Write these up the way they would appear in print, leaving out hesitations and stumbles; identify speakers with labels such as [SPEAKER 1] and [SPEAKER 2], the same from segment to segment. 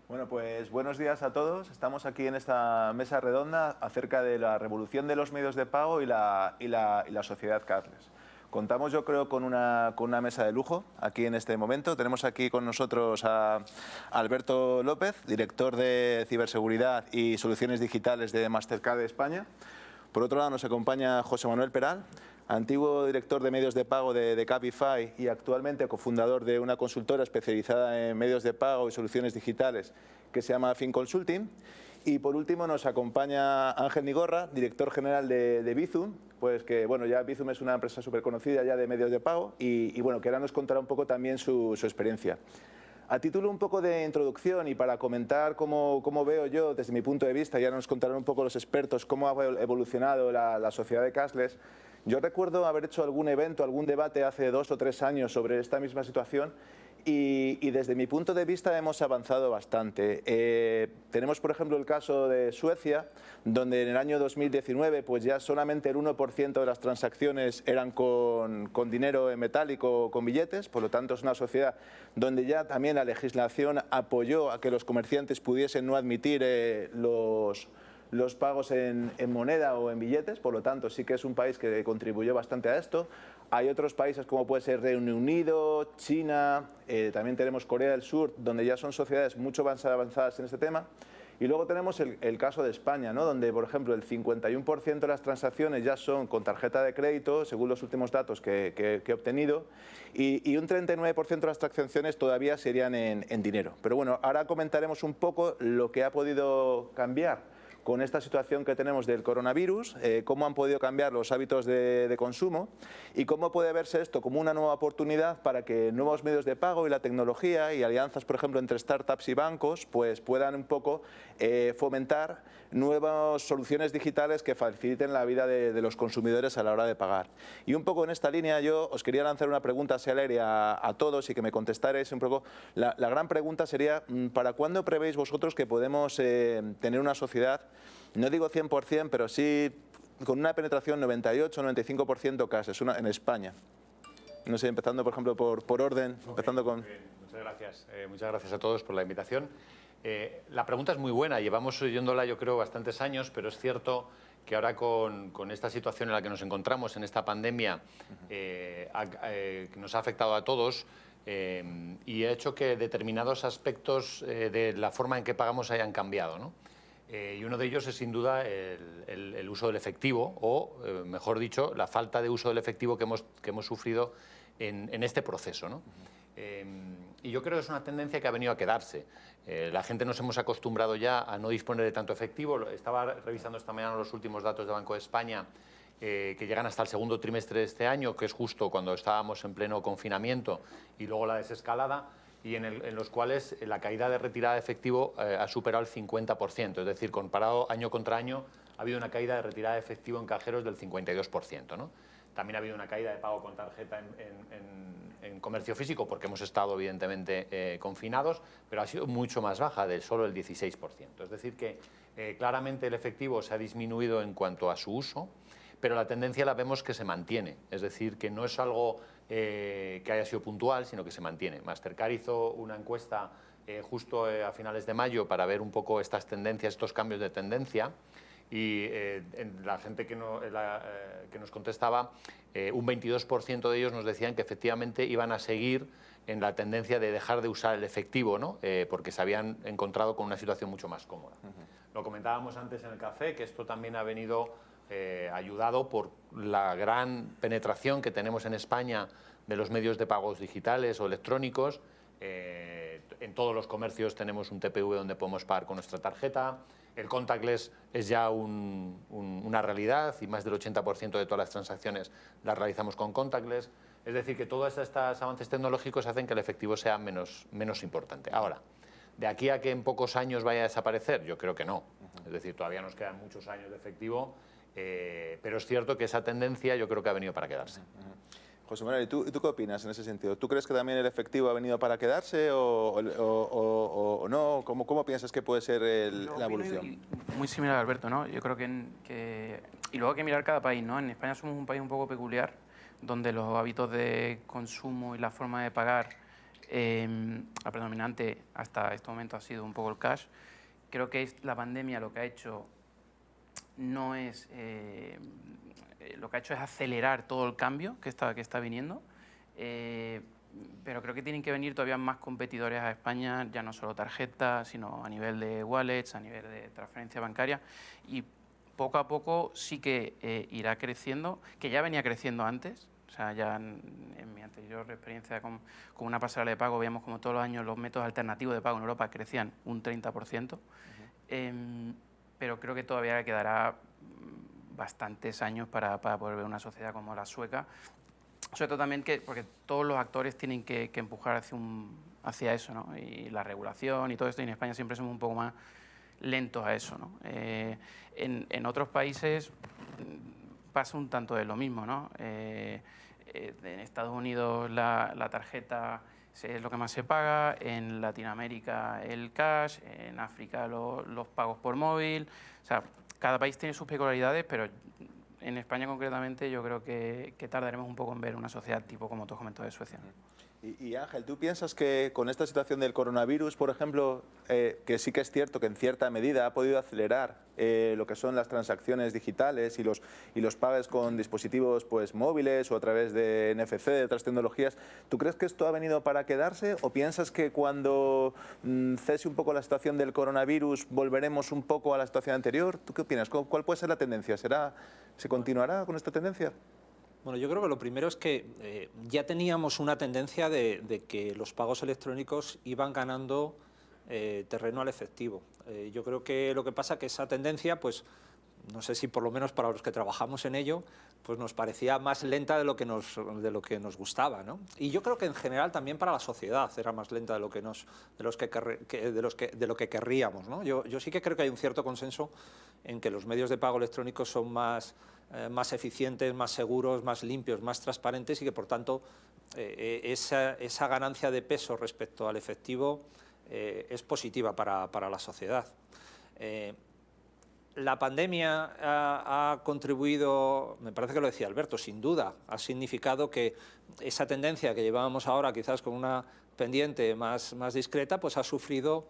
[SPEAKER 1] Bueno, pues buenos días a todos. Estamos aquí en esta mesa redonda acerca de la revolución de los medios de pago y la sociedad cashless. Contamos, yo creo, con una mesa de lujo aquí en este momento. Tenemos aquí con nosotros a Alberto López, director de ciberseguridad y soluciones digitales de Mastercard de España. Por otro lado nos acompaña José Manuel Peral, antiguo director de medios de pago de Cabify y actualmente cofundador de una consultora especializada en medios de pago y soluciones digitales que se llama FinConsulting. Y por último nos acompaña Ángel Nigorra, director general de Bizum, pues que bueno, ya Bizum es una empresa súper conocida ya de medios de pago y bueno, que ahora nos contará un poco también su experiencia. A título un poco de introducción y para comentar cómo veo yo desde mi punto de vista, ya nos contarán un poco los expertos cómo ha evolucionado la sociedad de cashless. Yo recuerdo haber hecho algún evento, algún debate hace 2 o 3 años sobre esta misma situación y desde mi punto de vista hemos avanzado bastante. Tenemos, por ejemplo, el caso de Suecia, donde en el año 2019 pues ya solamente el 1% de las transacciones eran con dinero en metálico o con billetes, por lo tanto es una sociedad donde ya también la legislación apoyó a que los comerciantes pudiesen no admitir los pagos en moneda o en billetes, por lo tanto sí que es un país que contribuyó bastante a esto. Hay otros países como puede ser Reino Unido, China, también tenemos Corea del Sur, donde ya son sociedades mucho más avanzadas en este tema. Y luego tenemos el caso de España, ¿no? Donde, por ejemplo, el 51% de las transacciones ya son con tarjeta de crédito, según los últimos datos que he obtenido, y un 39% de las transacciones todavía serían en dinero. Pero bueno, ahora comentaremos un poco lo que ha podido cambiar con esta situación que tenemos del coronavirus, cómo han podido cambiar los hábitos de consumo y cómo puede verse esto como una nueva oportunidad para que nuevos medios de pago y la tecnología y alianzas, por ejemplo, entre startups y bancos, pues puedan un poco fomentar nuevas soluciones digitales que faciliten la vida de los consumidores a la hora de pagar. Y un poco en esta línea yo os quería lanzar una pregunta así al aire a todos y que me contestarais un poco. La gran pregunta sería, ¿para cuándo prevéis vosotros que podemos tener una sociedad, no digo 100%, pero sí con una penetración 98-95% casi en España? No sé, empezando por ejemplo por orden, empezando con...
[SPEAKER 2] Muchas gracias a todos por la invitación. La pregunta es muy buena, llevamos oyéndola yo creo bastantes años, pero es cierto que ahora con esta situación en la que nos encontramos, en esta pandemia, que nos ha afectado a todos y ha hecho que determinados aspectos de la forma en que pagamos hayan cambiado, ¿no? Y uno de ellos es sin duda el uso del efectivo o, mejor dicho, la falta de uso del efectivo que hemos sufrido en este proceso, ¿no? Y yo creo que es una tendencia que ha venido a quedarse. La gente nos hemos acostumbrado ya a no disponer de tanto efectivo. Estaba revisando esta mañana los últimos datos del Banco de España que llegan hasta el segundo trimestre de este año, que es justo cuando estábamos en pleno confinamiento y luego la desescalada, y en los cuales la caída de retirada de efectivo ha superado el 50%. Es decir, comparado año contra año, ha habido una caída de retirada de efectivo en cajeros del 52%, ¿no? También ha habido una caída de pago con tarjeta en comercio físico porque hemos estado evidentemente confinados, pero ha sido mucho más baja, de solo el 16%. Es decir que claramente el efectivo se ha disminuido en cuanto a su uso, pero la tendencia la vemos que se mantiene. Es decir, que no es algo que haya sido puntual, sino que se mantiene. Mastercard hizo una encuesta justo a finales de mayo para ver un poco estas tendencias, estos cambios de tendencia, y la gente que nos contestaba, un 22% de ellos nos decían que efectivamente iban a seguir en la tendencia de dejar de usar el efectivo, ¿no? Porque se habían encontrado con una situación mucho más cómoda. Lo comentábamos antes en el café, que esto también ha venido ayudado por la gran penetración que tenemos en España de los medios de pagos digitales o electrónicos. En todos los comercios tenemos un TPV donde podemos pagar con nuestra tarjeta. El contactless es ya una realidad y más del 80% de todas las transacciones las realizamos con contactless. Es decir, que todos estos avances tecnológicos hacen que el efectivo sea menos importante. Ahora, ¿de aquí a que en pocos años vaya a desaparecer? Yo creo que no. Es decir, todavía nos quedan muchos años de efectivo, pero es cierto que esa tendencia yo creo que ha venido para quedarse.
[SPEAKER 1] José Manuel, ¿y tú qué opinas en ese sentido? ¿Tú crees que también el efectivo ha venido para quedarse o no? ¿Cómo piensas que puede ser la evolución?
[SPEAKER 3] Muy similar a Alberto, ¿no? Yo creo y luego hay que mirar cada país, ¿no? En España somos un país un poco peculiar, donde los hábitos de consumo y la forma de pagar la predominante hasta este momento ha sido un poco el cash. Creo que la pandemia lo que ha hecho no es... lo que ha hecho es acelerar todo el cambio que está viniendo, pero creo que tienen que venir todavía más competidores a España, ya no solo tarjetas, sino a nivel de wallets, a nivel de transferencia bancaria, y poco a poco sí que irá creciendo, que ya venía creciendo antes. O sea, ya en mi anterior experiencia con una pasarela de pago veíamos como todos los años los métodos alternativos de pago en Europa crecían un 30%, pero creo que todavía quedará bastantes años para poder ver una sociedad como la sueca. Sobre todo también porque todos los actores tienen que empujar hacia eso, ¿no? Y la regulación y todo esto, y en España siempre somos un poco más lentos a eso, ¿no? En otros países pasa un tanto de lo mismo, ¿no? En Estados Unidos la tarjeta es lo que más se paga, en Latinoamérica el cash, en África los pagos por móvil. O sea, cada país tiene sus peculiaridades, pero en España concretamente yo creo que tardaremos un poco en ver una sociedad tipo como tú has comentado de Suecia.
[SPEAKER 1] Y Ángel, ¿tú piensas que con esta situación del coronavirus, por ejemplo, que sí que es cierto que en cierta medida ha podido acelerar lo que son las transacciones digitales y los pagos con dispositivos pues, móviles o a través de NFC, de otras tecnologías, ¿tú crees que esto ha venido para quedarse o piensas que cuando cese un poco la situación del coronavirus volveremos un poco a la situación anterior? ¿Tú qué opinas? ¿Cuál puede ser la tendencia? ¿Se continuará con esta tendencia?
[SPEAKER 4] Bueno, yo creo que lo primero es que ya teníamos una tendencia de que los pagos electrónicos iban ganando terreno al efectivo. Yo creo que lo que pasa es que esa tendencia, pues no sé si por lo menos para los que trabajamos en ello, pues nos parecía más lenta de lo que nos gustaba, ¿no? Y yo creo que en general también para la sociedad era más lenta de lo que querríamos, ¿no? Yo sí que creo que hay un cierto consenso en que los medios de pago electrónicos son más eficientes, más seguros, más limpios, más transparentes y que por tanto esa ganancia de peso respecto al efectivo es positiva para la sociedad. La pandemia ha contribuido, me parece que lo decía Alberto, sin duda, ha significado que esa tendencia que llevábamos ahora quizás con una pendiente más discreta, pues ha sufrido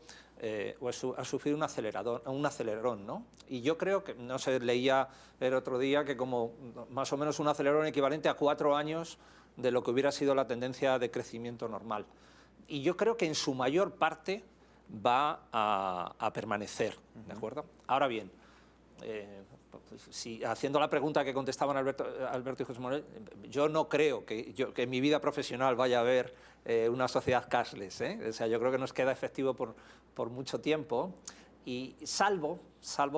[SPEAKER 4] un acelerón, ¿no? Y yo creo que, no sé, leía el otro día que como más o menos un acelerón equivalente a 4 años de lo que hubiera sido la tendencia de crecimiento normal. Y yo creo que en su mayor parte va a permanecer, ¿de acuerdo? Ahora bien, haciendo la pregunta que contestaban Alberto y José Manuel, yo no creo que en mi vida profesional vaya a haber una sociedad cashless, ¿eh? O sea, yo creo que nos queda efectivo por mucho tiempo, y salvo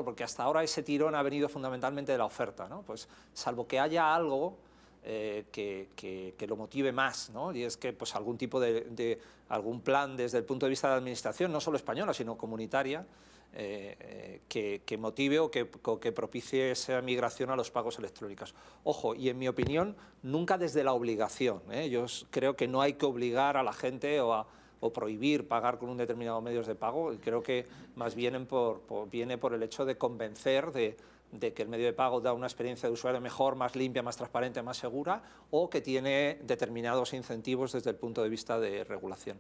[SPEAKER 4] porque hasta ahora ese tirón ha venido fundamentalmente de la oferta, ¿no? Pues salvo que haya algo que lo motive más, ¿no? Y es que pues algún tipo de algún plan desde el punto de vista de la administración, no solo española, sino comunitaria, que motive o que propicie esa migración a los pagos electrónicos. Ojo, y en mi opinión, nunca desde la obligación, ¿eh? Yo creo que no hay que obligar a la gente o prohibir pagar con un determinado medios de pago. Creo que más bien viene por el hecho de convencer de que el medio de pago da una experiencia de usuario mejor, más limpia, más transparente, más segura, o que tiene determinados incentivos desde el punto de vista de regulación.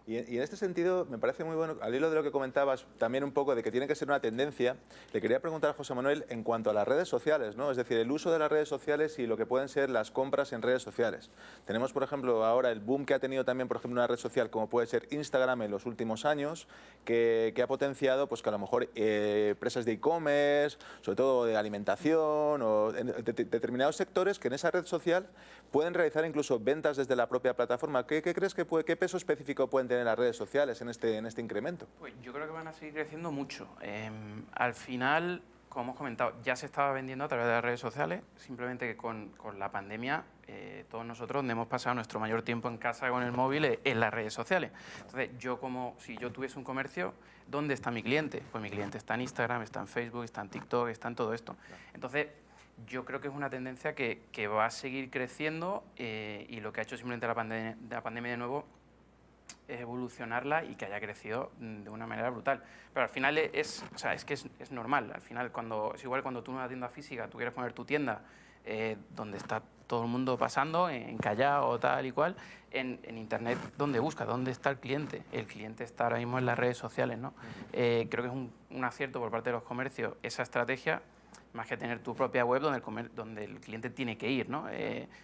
[SPEAKER 1] Y en este sentido, me parece muy bueno, al hilo de lo que comentabas, también un poco de que tiene que ser una tendencia, le quería preguntar a José Manuel en cuanto a las redes sociales, ¿no? Es decir, el uso de las redes sociales y lo que pueden ser las compras en redes sociales. Tenemos, por ejemplo, ahora el boom que ha tenido también, por ejemplo, una red social como puede ser Instagram en los últimos años, que ha potenciado pues, que a lo mejor empresas de e-commerce, sobre todo de alimentación o determinados sectores que en esa red social pueden realizar incluso ventas desde la propia plataforma. ¿Qué crees qué peso específico pueden tener las redes sociales en este incremento?
[SPEAKER 3] Pues yo creo que van a seguir creciendo mucho. Al final, como hemos comentado, ya se estaba vendiendo a través de las redes sociales, simplemente que con la pandemia todos nosotros donde hemos pasado nuestro mayor tiempo en casa con el móvil es en las redes sociales. Entonces, si yo tuviese un comercio, ¿dónde está mi cliente? Pues mi cliente está en Instagram, está en Facebook, está en TikTok, está en todo esto. Entonces, yo creo que es una tendencia que va a seguir creciendo y lo que ha hecho simplemente la pandemia de nuevo es evolucionarla y que haya crecido de una manera brutal. Pero al final es normal. Al final, es igual cuando tú en una tienda física, tú quieres poner tu tienda donde está todo el mundo pasando, en Callao o tal y cual, en Internet, ¿dónde busca? ¿Dónde está el cliente? El cliente está ahora mismo en las redes sociales, ¿no? Creo que es un acierto por parte de los comercios esa estrategia, más que tener tu propia web donde el cliente tiene que ir, ¿no?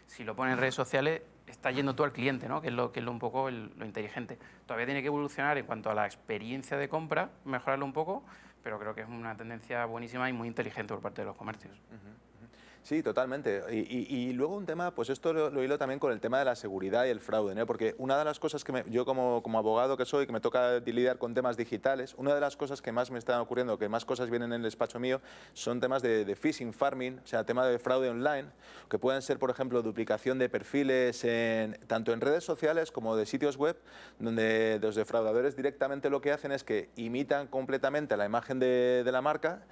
[SPEAKER 3] Si lo pones en redes sociales, está yendo tú al cliente, ¿no? Que es un poco lo inteligente. Todavía tiene que evolucionar en cuanto a la experiencia de compra, mejorarlo un poco, pero creo que es una tendencia buenísima y muy inteligente por parte de los comercios.
[SPEAKER 1] Sí, totalmente. Y luego un tema, pues esto lo hilo también con el tema de la seguridad y el fraude, ¿no? Porque una de las cosas que yo como abogado que soy, que me toca lidiar con temas digitales, una de las cosas que más me están ocurriendo, que más cosas vienen en el despacho mío, son temas de phishing, farming, o sea, tema de fraude online, que pueden ser, por ejemplo, duplicación de perfiles tanto en redes sociales como de sitios web, donde los defraudadores directamente lo que hacen es que imitan completamente la imagen de la marca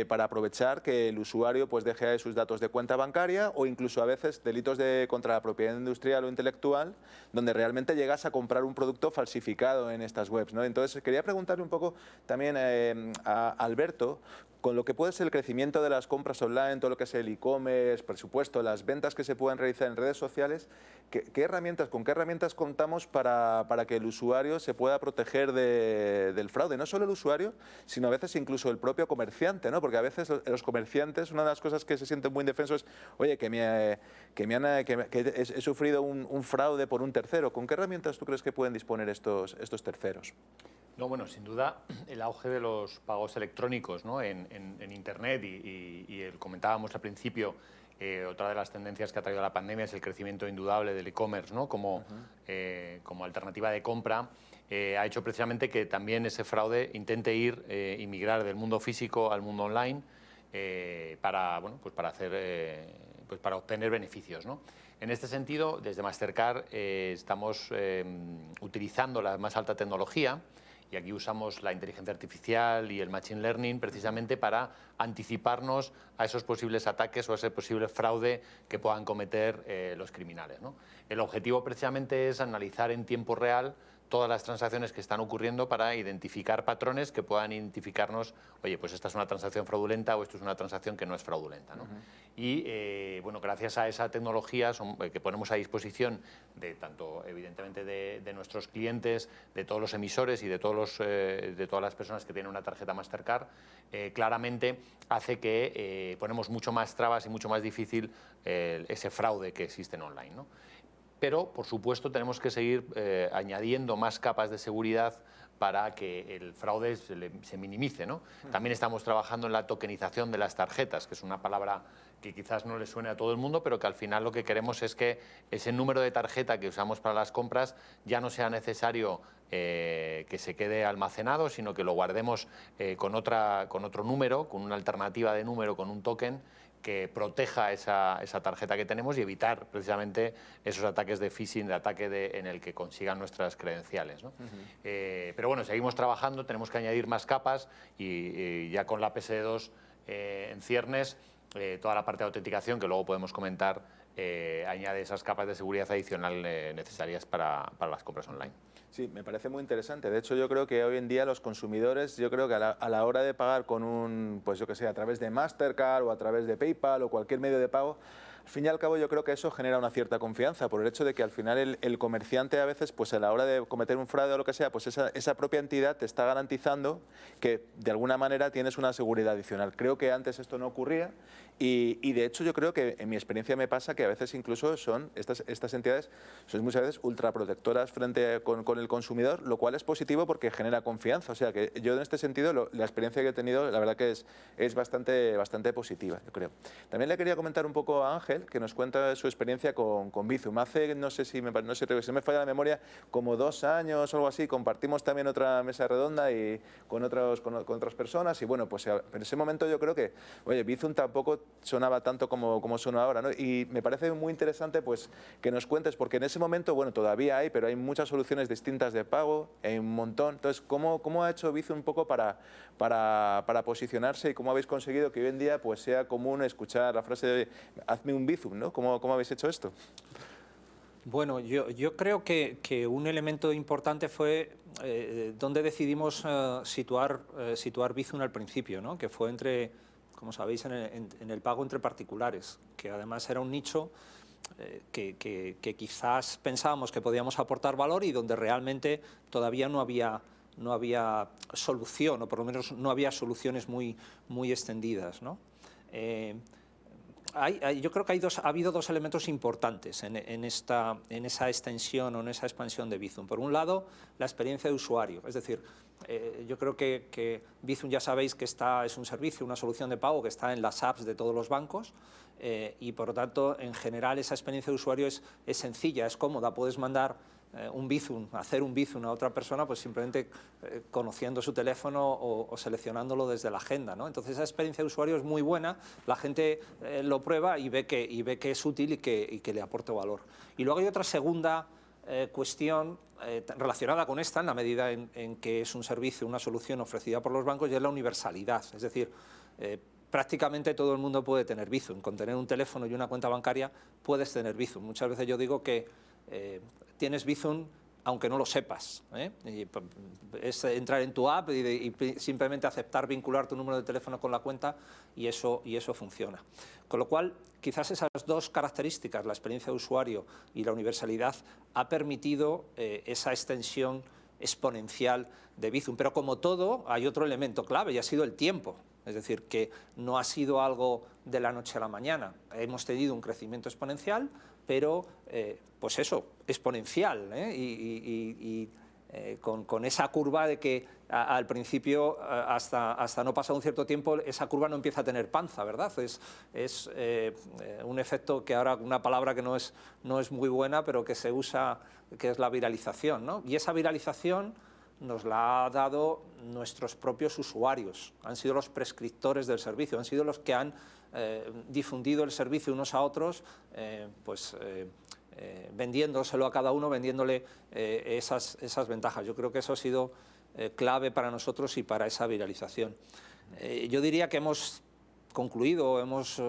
[SPEAKER 1] para aprovechar que el usuario pues deje sus datos de cuenta bancaria o incluso a veces delitos contra la propiedad industrial o intelectual, donde realmente llegas a comprar un producto falsificado en estas webs, ¿no? Entonces, quería preguntarle un poco también a Alberto, con lo que puede ser el crecimiento de las compras online, todo lo que es el e-commerce, por supuesto, las ventas que se pueden realizar en redes sociales, ¿con qué herramientas contamos para que el usuario se pueda proteger del fraude? No solo el usuario, sino a veces incluso el propio comerciante, ¿no? Porque a veces los comerciantes, una de las cosas que se sienten muy indefensos es, oye, que he sufrido un fraude por un tercero. ¿Con qué herramientas tú crees que pueden disponer estos terceros?
[SPEAKER 2] No, bueno, sin duda el auge de los pagos electrónicos, ¿no? en Internet comentábamos al principio, otra de las tendencias que ha traído la pandemia es el crecimiento indudable del e-commerce, ¿no? Como alternativa de compra. Ha hecho precisamente que también ese fraude intente y migrar del mundo físico al mundo online para obtener beneficios, ¿no? En este sentido, desde Mastercard estamos utilizando la más alta tecnología. Y aquí usamos la inteligencia artificial y el machine learning precisamente para anticiparnos a esos posibles ataques o a ese posible fraude que puedan cometer los criminales, ¿no? El objetivo precisamente es analizar en tiempo real todas las transacciones que están ocurriendo para identificar patrones que puedan identificarnos, oye, pues esta es una transacción fraudulenta o esto es una transacción que no es fraudulenta, ¿no? Y bueno, gracias a esa tecnología que ponemos a disposición de tanto, evidentemente, de nuestros clientes, de todos los emisores y de todas las personas que tienen una tarjeta Mastercard, claramente hace que ponemos mucho más trabas y mucho más difícil ese fraude que existe en online, ¿no? Pero, por supuesto, tenemos que seguir añadiendo más capas de seguridad para que el fraude se minimice, ¿no? También estamos trabajando en la tokenización de las tarjetas, que es una palabra que quizás no le suene a todo el mundo, pero que al final lo que queremos es que ese número de tarjeta que usamos para las compras ya no sea necesario que se quede almacenado, sino que lo guardemos con otro número, con una alternativa de número, con un token, que proteja esa tarjeta que tenemos y evitar precisamente esos ataques de phishing, de ataque en el que consigan nuestras credenciales, ¿no? Pero bueno, seguimos trabajando, tenemos que añadir más capas y ya con la PSD2 en ciernes, toda la parte de autenticación, que luego podemos comentar, añade esas capas de seguridad adicional necesarias para las compras online.
[SPEAKER 1] Sí, me parece muy interesante. De hecho, yo creo que hoy en día los consumidores, yo creo que a la hora de pagar con pues yo que sé, a través de Mastercard o a través de PayPal o cualquier medio de pago, al fin y al cabo yo creo que eso genera una cierta confianza por el hecho de que al final el comerciante a veces, pues a la hora de cometer un fraude o lo que sea, pues esa propia entidad te está garantizando que de alguna manera tienes una seguridad adicional. Creo que antes esto no ocurría y de hecho yo creo que en mi experiencia me pasa que a veces incluso son estas entidades son muchas veces ultraprotectoras con el consumidor, lo cual es positivo porque genera confianza. O sea que yo en este sentido la experiencia que he tenido la verdad que es bastante positiva, yo creo. También le quería comentar un poco a Ángel, que nos cuenta su experiencia con Bizum. Hace, no sé si me falla la memoria, como 2 años o algo así, compartimos también otra mesa redonda y con otras personas y bueno, pues en ese momento yo creo que, oye, Bizum tampoco sonaba tanto como suena ahora, ¿no? Y me parece muy interesante pues que nos cuentes, porque en ese momento, bueno, todavía hay, pero hay muchas soluciones distintas de pago, hay un montón. Entonces, ¿cómo ha hecho Bizum un poco para posicionarse y cómo habéis conseguido que hoy en día pues sea común escuchar la frase de hazme un Bizum, ¿no? ¿Cómo habéis hecho esto?
[SPEAKER 4] Bueno, yo creo que un elemento importante fue donde decidimos situar Bizum al principio, ¿no? Que fue como sabéis, en el pago entre particulares, que además era un nicho que quizás pensábamos que podíamos aportar valor y donde realmente todavía no había solución, o por lo menos no había soluciones muy extendidas, ¿no? Yo creo que ha habido dos elementos importantes en esa extensión o en esa expansión de Bizum. Por un lado, la experiencia de usuario, es decir, yo creo que Bizum, ya sabéis que es un servicio, una solución de pago que está en las apps de todos los bancos, y por lo tanto, en general, esa experiencia de usuario es sencilla, es cómoda. Puedes mandar hacer un Bizum a otra persona, pues simplemente conociendo su teléfono o seleccionándolo desde la agenda, ¿no? Entonces esa experiencia de usuario es muy buena, la gente lo prueba y ve que es útil y que le aporta valor. Y luego hay otra segunda cuestión relacionada con esta, en la medida en que es un servicio, una solución ofrecida por los bancos, y es la universalidad. Es decir, prácticamente todo el mundo puede tener Bizum. Con tener un teléfono y una cuenta bancaria puedes tener Bizum. Muchas veces yo digo que tienes Bizum aunque no lo sepas, ¿eh? Es entrar en tu app y simplemente aceptar vincular tu número de teléfono con la cuenta y eso funciona. Con lo cual, quizás esas dos características, la experiencia de usuario y la universalidad, ha permitido esa extensión exponencial de Bizum. Pero como todo, hay otro elemento clave y ha sido el tiempo. Es decir, que no ha sido algo de la noche a la mañana. Hemos tenido un crecimiento exponencial, pero pues eso, exponencial, ¿eh? Con esa curva de que al principio, hasta no pasar un cierto tiempo, esa curva no empieza a tener panza, ¿verdad? Es un efecto que ahora, una palabra que no es muy buena, pero que se usa, que es la viralización, ¿no? Y esa viralización nos la ha dado nuestros propios usuarios, han sido los prescriptores del servicio, han sido los que han difundido el servicio unos a otros, vendiéndoselo a cada uno, vendiéndole esas ventajas. Yo creo que eso ha sido clave para nosotros y para esa viralización. Yo diría que hemos concluido, hemos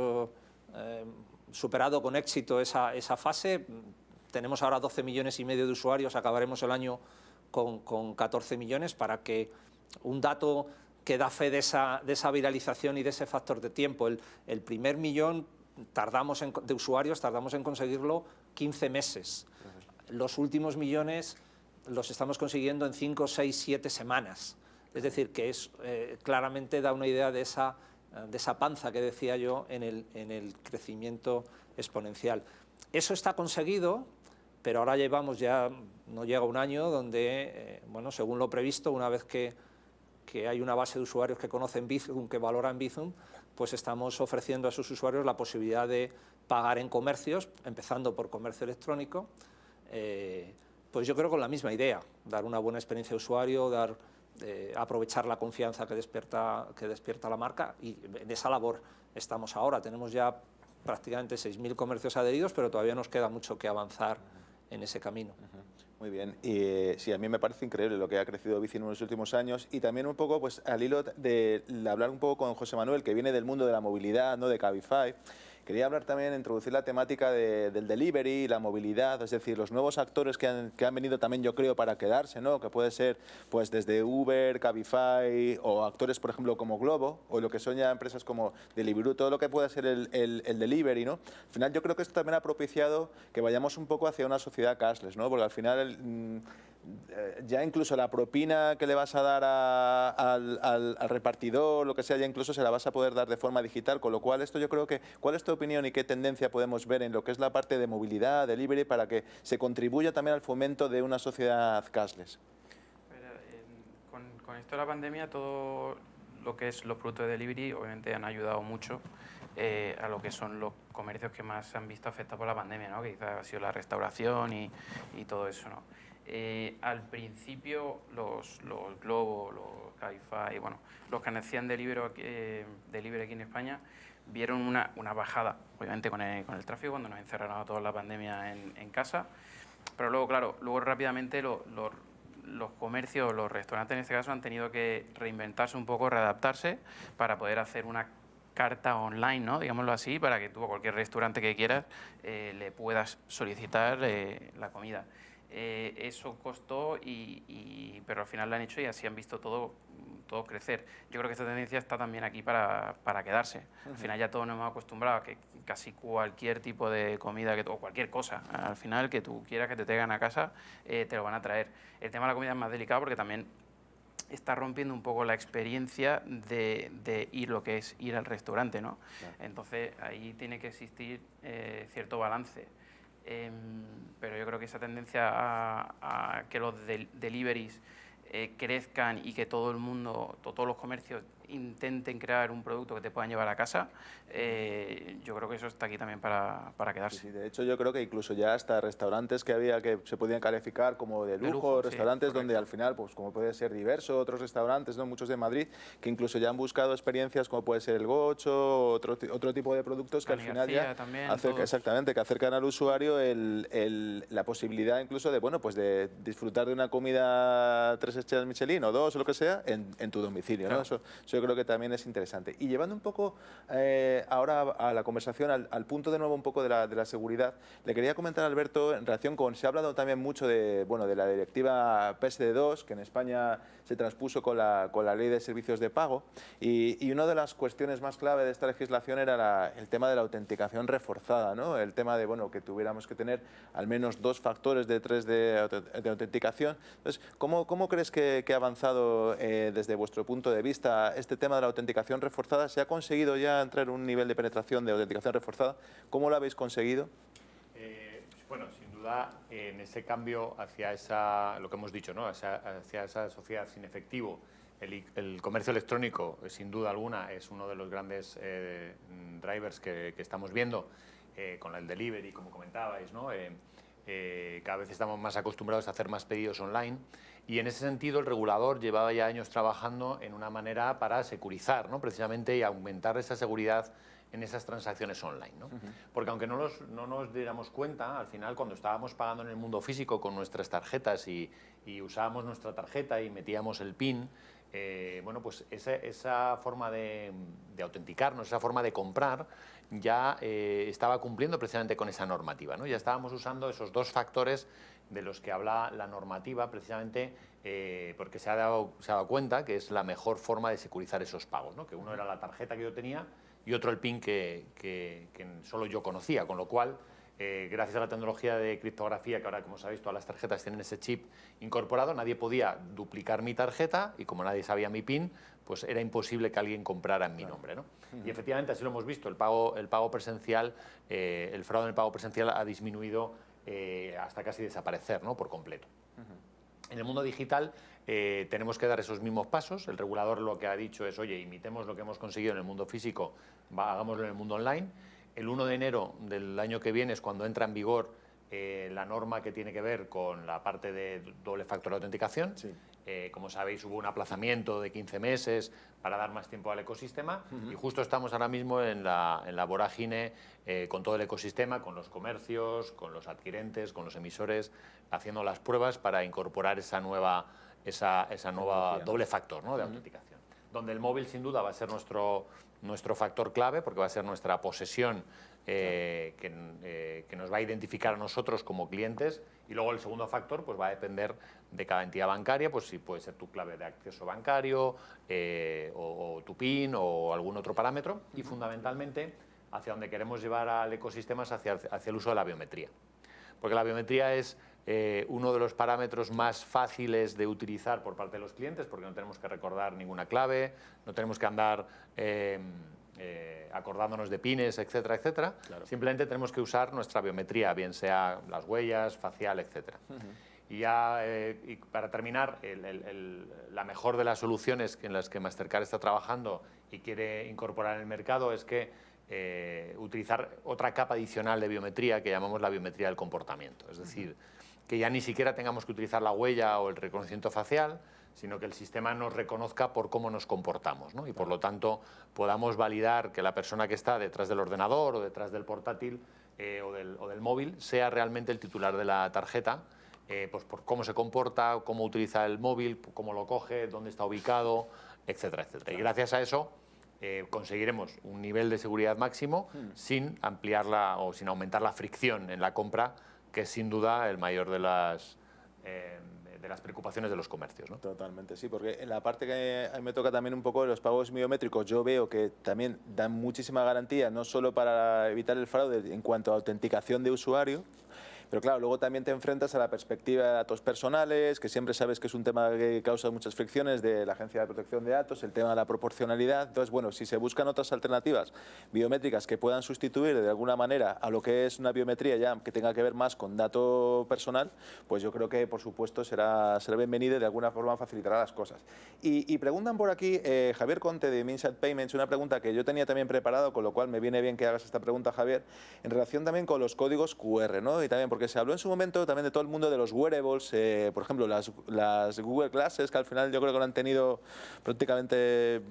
[SPEAKER 4] superado con éxito esa fase. Tenemos ahora 12,5 millones de usuarios, acabaremos el año con 14 millones, para que un dato que da fe de esa viralización y de ese factor de tiempo. El primer millón de usuarios tardamos en conseguirlo 15 meses. Los últimos millones los estamos consiguiendo en 5, 6, 7 semanas. Es decir, que claramente da una idea de esa panza que decía yo en el crecimiento exponencial. Eso está conseguido, pero ahora no llega un año donde, según lo previsto, una vez que hay una base de usuarios que conocen Bizum, que valoran Bizum, pues estamos ofreciendo a sus usuarios la posibilidad de pagar en comercios, empezando por comercio electrónico, pues yo creo con la misma idea, dar una buena experiencia de usuario, aprovechar la confianza que despierta la marca, y en esa labor estamos ahora. Tenemos ya prácticamente 6.000 comercios adheridos, pero todavía nos queda mucho que avanzar en ese camino.
[SPEAKER 1] Muy bien, y sí, a mí me parece increíble lo que ha crecido Bizum en los últimos años, y también un poco, pues al hilo de hablar un poco con José Manuel, que viene del mundo de la movilidad, ¿no?, de Cabify. Quería hablar también, introducir la temática del delivery, la movilidad, es decir, los nuevos actores que han venido también, yo creo, para quedarse, ¿no?, que puede ser pues desde Uber, Cabify, o actores, por ejemplo, como Glovo, o lo que son ya empresas como Deliveroo, todo lo que pueda ser el delivery, ¿no? Al final yo creo que esto también ha propiciado que vayamos un poco hacia una sociedad cashless, ¿no? Porque al final ya incluso la propina que le vas a dar al repartidor, lo que sea, ya incluso se la vas a poder dar de forma digital, con lo cual esto yo creo que, ¿cuál es tu opinión y qué tendencia podemos ver en lo que es la parte de movilidad, delivery, para que se contribuya también al fomento de una sociedad cashless?
[SPEAKER 3] Con esto de la pandemia, todo lo que es los productos de delivery obviamente han ayudado mucho a lo que son los comercios que más se han visto afectados por la pandemia, ¿no? Que quizás ha sido la restauración y todo eso, ¿no? Al principio los Glovo, los Cabify, los que hacían delivery aquí en España, vieron una bajada, obviamente con el tráfico, cuando nos encerraron a toda la pandemia en casa, pero luego rápidamente los comercios, los restaurantes en este caso, han tenido que reinventarse un poco, readaptarse para poder hacer una carta online, ¿no?, digámoslo así, para que tú a cualquier restaurante que quieras le puedas solicitar la comida. Eso costó, pero al final lo han hecho y así han visto todo todos crecer. Yo creo que esta tendencia está también aquí para quedarse. Al final ya todos nos hemos acostumbrado a que casi cualquier tipo de comida o cualquier cosa, al final que tú quieras que te traigan a casa, te lo van a traer. El tema de la comida es más delicado porque también está rompiendo un poco la experiencia de ir lo que es ir al restaurante, ¿no? Claro. Entonces ahí tiene que existir cierto balance. Pero yo creo que esa tendencia a que los deliveries crezcan y que todo el mundo, todos los comercios intenten crear un producto que te puedan llevar a casa, yo creo que eso está aquí también para quedarse.
[SPEAKER 1] Sí, de hecho yo creo que incluso ya hasta restaurantes que había que se podían calificar como de lujo, restaurantes sí, donde al final, pues como puede ser Diverso, otros restaurantes, ¿no? Muchos de Madrid, que incluso ya han buscado experiencias como puede ser el gocho, otro tipo de productos que al final ya exactamente, que acercan al usuario la posibilidad incluso de, bueno, pues de disfrutar de una comida 3 estrellas Michelin o 2 o lo que sea en tu domicilio, ¿no? Eso yo creo que también es interesante. Y llevando un poco ahora a la conversación al punto de nuevo un poco de la seguridad, le quería comentar a Alberto en relación con, se ha hablado también mucho de, bueno, de la directiva PSD2, que en España se transpuso con la ley de servicios de pago, y una de las cuestiones más clave de esta legislación era el tema de la autenticación reforzada, ¿no? El tema de, bueno, que tuviéramos que tener al menos 2 factores de 3 de autenticación. Entonces, ¿cómo crees que ha avanzado desde vuestro punto de vista este tema de la autenticación reforzada? ¿Se ha conseguido ya entrar en un nivel de penetración de autenticación reforzada? ¿Cómo lo habéis conseguido?
[SPEAKER 2] Bueno, sin duda, en ese cambio hacia lo que hemos dicho, ¿no? hacia esa sociedad sin efectivo, el comercio electrónico, sin duda alguna, es uno de los grandes drivers que estamos viendo, con el delivery, como comentabais, ¿no? Cada vez estamos más acostumbrados a hacer más pedidos online, y en ese sentido el regulador llevaba ya años trabajando en una manera para securizar, ¿no? Precisamente, y aumentar esa seguridad en esas transacciones online, ¿no? Porque aunque no nos diéramos cuenta, al final cuando estábamos pagando en el mundo físico con nuestras tarjetas y usábamos nuestra tarjeta y metíamos el PIN, bueno, pues esa forma de autenticarnos, esa forma de comprar, ya estaba cumpliendo precisamente con esa normativa, ¿no? Ya estábamos usando esos 2 factores de los que habla la normativa, precisamente porque se ha dado cuenta que es la mejor forma de securizar esos pagos, ¿no? Que uno era la tarjeta que yo tenía y otro el PIN que solo yo conocía, con lo cual, gracias a la tecnología de criptografía, que ahora, como sabéis, todas las tarjetas tienen ese chip incorporado, nadie podía duplicar mi tarjeta, y como nadie sabía mi PIN, pues era imposible que alguien comprara en mi nombre, ¿no? Y efectivamente así lo hemos visto, el pago presencial, el fraude en el pago presencial ha disminuido hasta casi desaparecer, ¿no? Por completo. En el mundo digital tenemos que dar esos mismos pasos. El regulador lo que ha dicho es, oye, imitemos lo que hemos conseguido en el mundo físico, hagámoslo en el mundo online. El 1 de enero del año que viene es cuando entra en vigor la norma que tiene que ver con la parte de doble factor de autenticación. Sí. Como sabéis, hubo un aplazamiento de 15 meses para dar más tiempo al ecosistema, y justo estamos ahora mismo en la vorágine con todo el ecosistema, con los comercios, con los adquirentes, con los emisores, haciendo las pruebas para incorporar esa nueva doble factor, ¿no? De autenticación. Donde el móvil sin duda va a ser nuestro factor clave, porque va a ser nuestra posesión que nos va a identificar a nosotros como clientes, y luego el segundo factor pues va a depender de cada entidad bancaria, pues si puede ser tu clave de acceso bancario o tu PIN o algún otro parámetro, y fundamentalmente hacia donde queremos llevar al ecosistema es hacia el uso de la biometría, porque la biometría es uno de los parámetros más fáciles de utilizar por parte de los clientes, porque no tenemos que recordar ninguna clave, no tenemos que andar acordándonos de pines, etcétera, etcétera. Claro. Simplemente tenemos que usar nuestra biometría, bien sea las huellas, facial, etcétera. Y ya, y para terminar, la mejor de las soluciones en las que Mastercard está trabajando y quiere incorporar en el mercado es que utilizar otra capa adicional de biometría que llamamos la biometría del comportamiento. Es decir, que ya ni siquiera tengamos que utilizar la huella o el reconocimiento facial, sino que el sistema nos reconozca por cómo nos comportamos, ¿no? Y por lo tanto podamos validar que la persona que está detrás del ordenador o detrás del portátil o del móvil sea realmente el titular de la tarjeta, pues por cómo se comporta, cómo utiliza el móvil, cómo lo coge, dónde está ubicado, etcétera, etcétera. Claro. Y gracias a eso conseguiremos un nivel de seguridad máximo sin ampliarla o sin aumentar la fricción en la compra, que es sin duda el mayor de de las preocupaciones de los comercios, ¿no?
[SPEAKER 1] Totalmente, sí, porque en la parte que a mí me toca también un poco de los pagos biométricos, yo veo que también dan muchísima garantía, no solo para evitar el fraude en cuanto a autenticación de usuario, pero claro, luego también te enfrentas a la perspectiva de datos personales, que siempre sabes que es un tema que causa muchas fricciones de la Agencia de Protección de Datos, el tema de la proporcionalidad. Entonces, bueno, si se buscan otras alternativas biométricas que puedan sustituir de alguna manera a lo que es una biometría ya que tenga que ver más con dato personal, pues yo creo que, por supuesto, será bienvenido y de alguna forma facilitará las cosas. Y preguntan por aquí, Javier Conte de Minsat Payments, una pregunta que yo tenía también preparado, con lo cual me viene bien que hagas esta pregunta, Javier, en relación también con los códigos QR, ¿no? Y también porque se habló en su momento también de todo el mundo de los wearables, por ejemplo, las Google Glasses, que al final yo creo que no han tenido prácticamente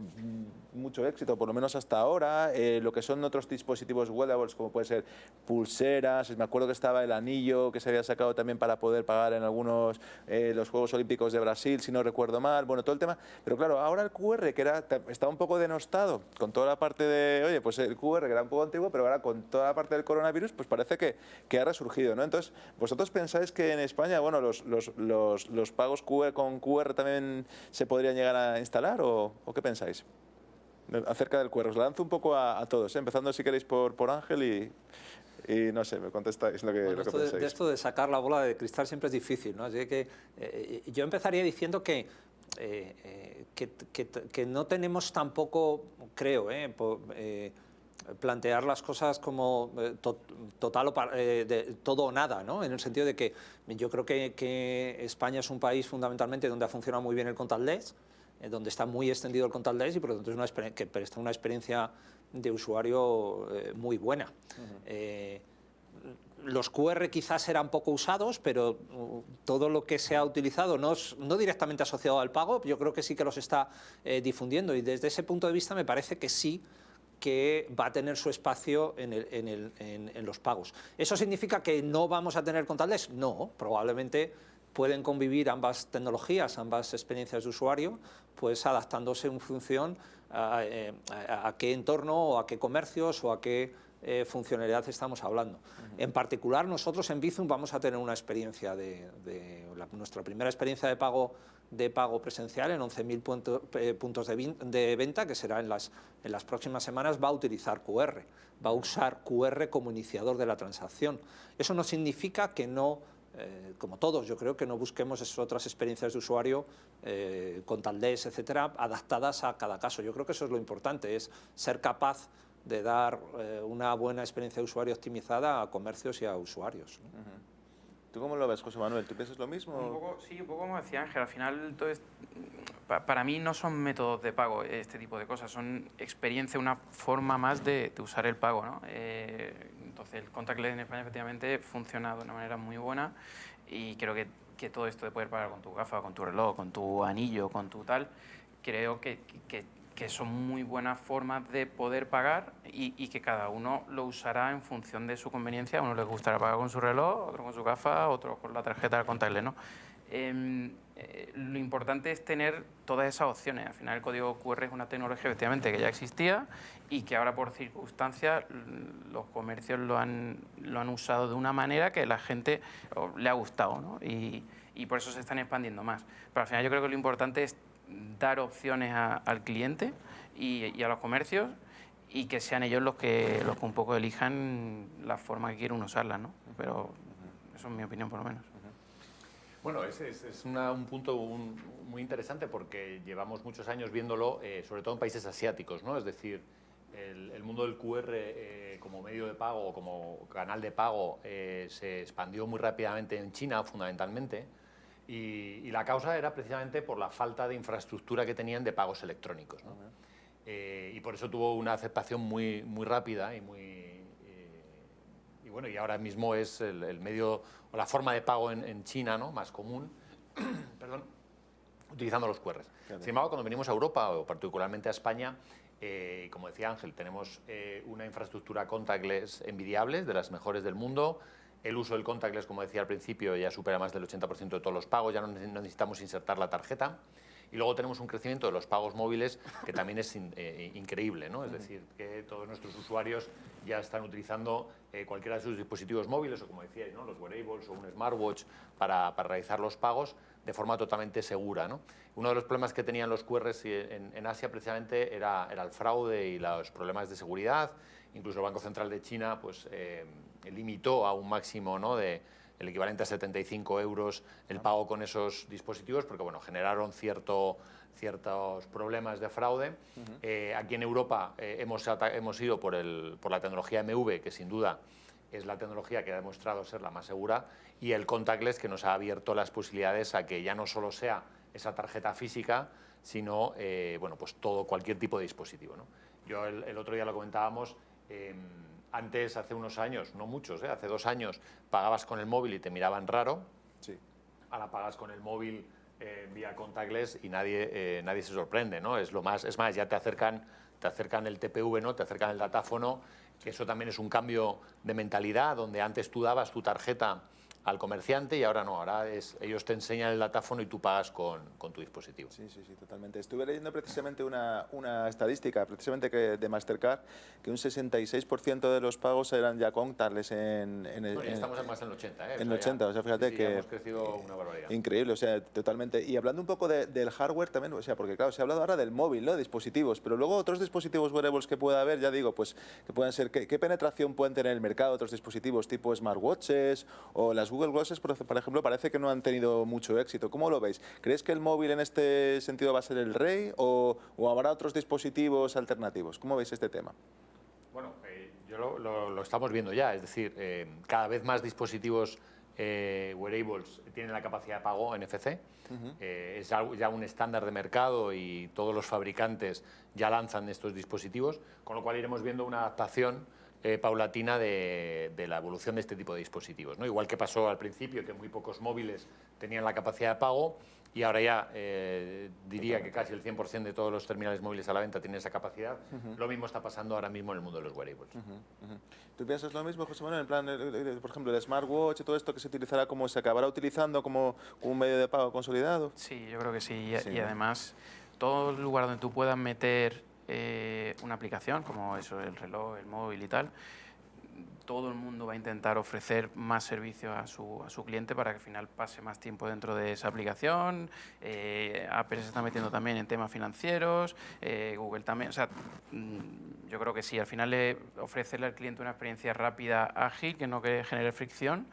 [SPEAKER 1] mucho éxito, por lo menos hasta ahora, lo que son otros dispositivos wearables, como puede ser pulseras, me acuerdo que estaba el anillo que se había sacado también para poder pagar en algunos, los Juegos Olímpicos de Brasil, si no recuerdo mal, bueno, todo el tema, pero claro, ahora el QR, que estaba un poco denostado, con toda la parte de, oye, pues el QR, que era un poco antiguo, pero ahora con toda la parte del coronavirus, pues parece que ha resurgido, ¿no? Entonces, ¿vosotros pensáis que en España, bueno, los pagos QR con QR también se podrían llegar a instalar o qué pensáis? Acerca del QR, os la lanzo un poco a todos, empezando si queréis por Ángel y no sé, me contestáis lo que pensáis.
[SPEAKER 4] De esto de sacar la bola de cristal siempre es difícil, ¿no? Así que yo empezaría diciendo que no tenemos tampoco, creo, plantear las cosas como total o de todo o nada, ¿no? En el sentido de que yo creo que España es un país fundamentalmente donde ha funcionado muy bien el contactless, donde está muy extendido el contactless y por lo tanto es que presta una experiencia de usuario muy buena. Los QR quizás eran poco usados, pero todo lo que se ha utilizado no directamente asociado al pago, yo creo que sí que los está difundiendo y desde ese punto de vista me parece que sí que va a tener su espacio en los pagos. ¿Eso significa que no vamos a tener contactless? No, probablemente pueden convivir ambas tecnologías, ambas experiencias de usuario, pues adaptándose en función a qué entorno o a qué comercios o a qué funcionalidad estamos hablando. En particular, nosotros en Bizum vamos a tener una experiencia nuestra primera experiencia de pago presencial en 11.000 puntos de venta, que será en las próximas semanas, va a utilizar QR, va a usar QR como iniciador de la transacción. Eso no significa que no, como todos, yo creo que no busquemos esas otras experiencias de usuario, contactless, etcétera, adaptadas a cada caso. Yo creo que eso es lo importante, es ser capaz de dar una buena experiencia de usuario optimizada a comercios y a usuarios, ¿no?
[SPEAKER 1] ¿Tú cómo lo ves, José Manuel? ¿Tú piensas lo mismo?
[SPEAKER 3] Un poco como decía Ángel, al final para mí no son métodos de pago este tipo de cosas, son experiencia, una forma más de usar el pago, ¿no? Entonces el contactless en España efectivamente funciona de una manera muy buena y creo que todo esto de poder pagar con tu gafa, con tu reloj, con tu anillo, con tu tal, creo que son muy buenas formas de poder pagar y que cada uno lo usará en función de su conveniencia. A uno le gustará pagar con su reloj, otro con su gafa, otro con la tarjeta contactless, ¿no? Lo importante es tener todas esas opciones. Al final el código QR es una tecnología efectivamente que ya existía y que ahora por circunstancias los comercios lo han usado de una manera que a la gente le ha gustado, ¿no? Y por eso se están expandiendo más. Pero al final yo creo que lo importante es dar opciones al cliente y a los comercios y que sean ellos los que un poco elijan la forma que quieren usarlas, ¿no? Pero eso es mi opinión por lo menos.
[SPEAKER 2] Bueno, es un punto muy interesante porque llevamos muchos años viéndolo, sobre todo en países asiáticos, ¿no? Es decir, el mundo del QR como medio de pago o como canal de pago se expandió muy rápidamente en China, fundamentalmente, y la causa era precisamente por la falta de infraestructura que tenían de pagos electrónicos, ¿no? Y por eso tuvo una aceptación muy rápida y bueno, y ahora mismo es el medio o la forma de pago en China, ¿no?, más común, perdón, utilizando los QRs. Sin embargo, cuando venimos a Europa o particularmente a España, como decía Ángel, tenemos una infraestructura contactless envidiable, de las mejores del mundo. El uso del contactless, como decía al principio, ya supera más del 80% de todos los pagos, ya no necesitamos insertar la tarjeta. Y luego tenemos un crecimiento de los pagos móviles que también es increíble, ¿no? Es decir, que todos nuestros usuarios ya están utilizando cualquiera de sus dispositivos móviles, o como decíais, ¿no? Los wearables o un smartwatch para realizar los pagos de forma totalmente segura, ¿no? Uno de los problemas que tenían los QRs en Asia precisamente era el fraude y los problemas de seguridad. Incluso el Banco Central de China pues, limitó a un máximo, ¿no?, el equivalente a 75 euros el pago con esos dispositivos, porque bueno, generaron ciertos problemas de fraude. Aquí en Europa hemos ido por la tecnología MV, que sin duda es la tecnología que ha demostrado ser la más segura, y el contactless, que nos ha abierto las posibilidades a que ya no solo sea esa tarjeta física, sino bueno, pues cualquier tipo de dispositivo, ¿no? Yo el otro día lo comentábamos. Antes, hace unos años, no muchos, hace 2 años, pagabas con el móvil y te miraban raro.
[SPEAKER 1] Sí.
[SPEAKER 2] Ahora pagas con el móvil vía contactless y nadie se sorprende, ¿no? Es más, ya te acercan el TPV, ¿no? Te acercan el datáfono, que eso también es un cambio de mentalidad, donde antes tú dabas tu tarjeta al comerciante y ahora no, ahora ellos te enseñan el datáfono y tú pagas con tu dispositivo.
[SPEAKER 1] Sí, totalmente. Estuve leyendo precisamente una estadística precisamente de Mastercard, que un 66% de los pagos eran ya contactless
[SPEAKER 2] estamos más en el 80,
[SPEAKER 1] En el 80, o sea, fíjate
[SPEAKER 2] sí,
[SPEAKER 1] que
[SPEAKER 2] hemos crecido una barbaridad.
[SPEAKER 1] Increíble, o sea, totalmente. Y hablando un poco del hardware también, o sea, porque claro, se ha hablado ahora del móvil, ¿no?, dispositivos, pero luego otros dispositivos wearables que pueda haber, ya digo, pues que puedan ser, ¿qué penetración pueden tener en el mercado otros dispositivos tipo smartwatches o las Google Glasses, por ejemplo, parece que no han tenido mucho éxito. ¿Cómo lo veis? ¿Crees que el móvil en este sentido va a ser el rey o habrá otros dispositivos alternativos? ¿Cómo veis este tema?
[SPEAKER 2] Bueno, yo lo estamos viendo ya, es decir, cada vez más dispositivos wearables tienen la capacidad de pago NFC. Es ya un estándar de mercado y todos los fabricantes ya lanzan estos dispositivos, con lo cual iremos viendo una adaptación paulatina de la evolución de este tipo de dispositivos, ¿no? Igual que pasó al principio, que muy pocos móviles tenían la capacidad de pago, y ahora ya diría que casi el 100% de todos los terminales móviles a la venta tienen esa capacidad. Lo mismo está pasando ahora mismo en el mundo de los wearables.
[SPEAKER 1] ¿Tú piensas lo mismo, José Manuel? En plan, por ejemplo, el smartwatch y todo esto que se utilizará, como se acabará utilizando como un medio de pago consolidado.
[SPEAKER 3] Sí, yo creo que sí. Y además, todo lugar donde tú puedas meter una aplicación, como eso, el reloj, el móvil y tal, todo el mundo va a intentar ofrecer más servicios a su cliente para que al final pase más tiempo dentro de esa aplicación. Apple se está metiendo también en temas financieros, Google también. O sea, yo creo que sí, al final ofrecerle al cliente una experiencia rápida, ágil, que no que genere fricción.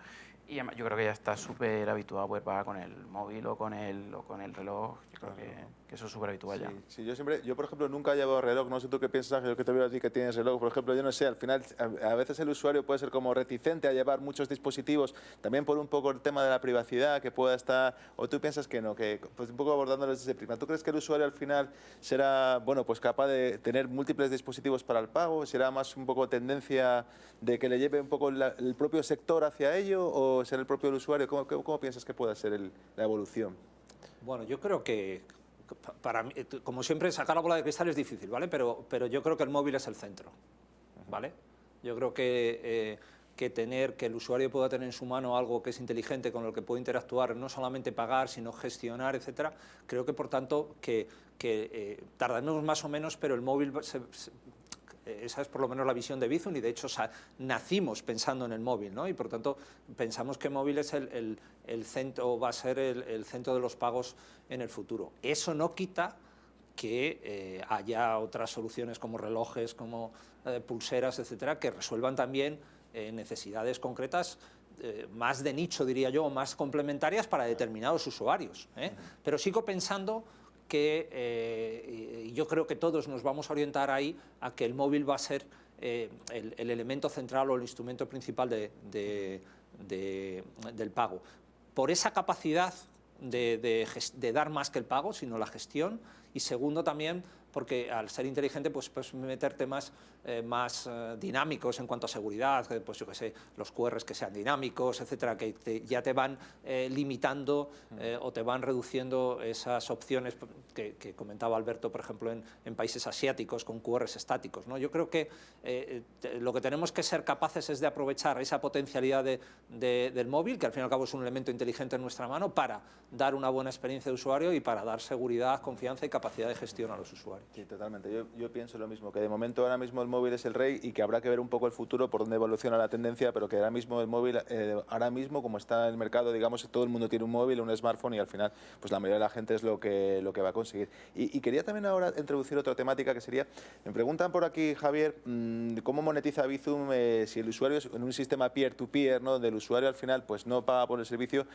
[SPEAKER 3] Y además, yo creo que ya está súper habituado a poder pagar con el móvil o con el reloj. Yo creo que eso es súper habitual ya.
[SPEAKER 1] Sí, yo por ejemplo nunca llevo reloj, no sé tú qué piensas, Ángel, que te veo a ti que tienes reloj. Por ejemplo, yo no sé, al final a veces el usuario puede ser como reticente a llevar muchos dispositivos, también por un poco el tema de la privacidad que pueda estar, o tú piensas que no, que pues un poco abordándolo desde ese prisma. ¿Tú crees que el usuario al final será, bueno, pues capaz de tener múltiples dispositivos para el pago? ¿Será más un poco tendencia de que le lleve un poco el propio sector hacia ello, o será el propio usuario? ¿Cómo piensas que pueda ser la evolución?
[SPEAKER 4] Bueno, yo creo que, para mí, como siempre, sacar la bola de cristal es difícil, ¿vale? Pero yo creo que el móvil es el centro, ¿vale? Yo creo que que el usuario pueda tener en su mano algo que es inteligente, con el que puede interactuar, no solamente pagar, sino gestionar, etcétera. Creo que, por tanto, tardaremos más o menos, pero el móvil esa es por lo menos la visión de Bizum, y de hecho nacimos pensando en el móvil, ¿no? Y por tanto pensamos que el móvil es el centro, va a ser el centro de los pagos en el futuro. Eso no quita que haya otras soluciones como relojes, como pulseras, etcétera, que resuelvan también necesidades concretas más de nicho, diría yo, o más complementarias para determinados usuarios, ¿eh? Pero sigo pensando que yo creo que todos nos vamos a orientar ahí a que el móvil va a ser el elemento central o el instrumento principal del pago. Por esa capacidad de dar más que el pago, sino la gestión, y segundo también porque al ser inteligente pues puedes meter temas más dinámicos en cuanto a seguridad, pues yo qué sé, los QRs que sean dinámicos, etcétera, que ya te van limitando o te van reduciendo esas opciones que comentaba Alberto, por ejemplo, en países asiáticos con QRs estáticos, ¿no? Yo creo que lo que tenemos que ser capaces es de aprovechar esa potencialidad del móvil, que al fin y al cabo es un elemento inteligente en nuestra mano, para dar una buena experiencia de usuario y para dar seguridad, confianza y capacidad de gestión a los usuarios.
[SPEAKER 1] Sí, totalmente. Yo pienso lo mismo, que de momento ahora mismo el móvil es el rey y que habrá que ver un poco el futuro, por dónde evoluciona la tendencia, pero que ahora mismo el móvil, ahora mismo como está en el mercado, digamos, todo el mundo tiene un móvil, un smartphone y al final pues la mayoría de la gente es lo que va a conseguir. Y quería también ahora introducir otra temática que sería, me preguntan por aquí, Javier, ¿cómo monetiza Bizum si el usuario es en un sistema peer-to-peer, ¿no? Donde el usuario al final pues no paga por el servicio?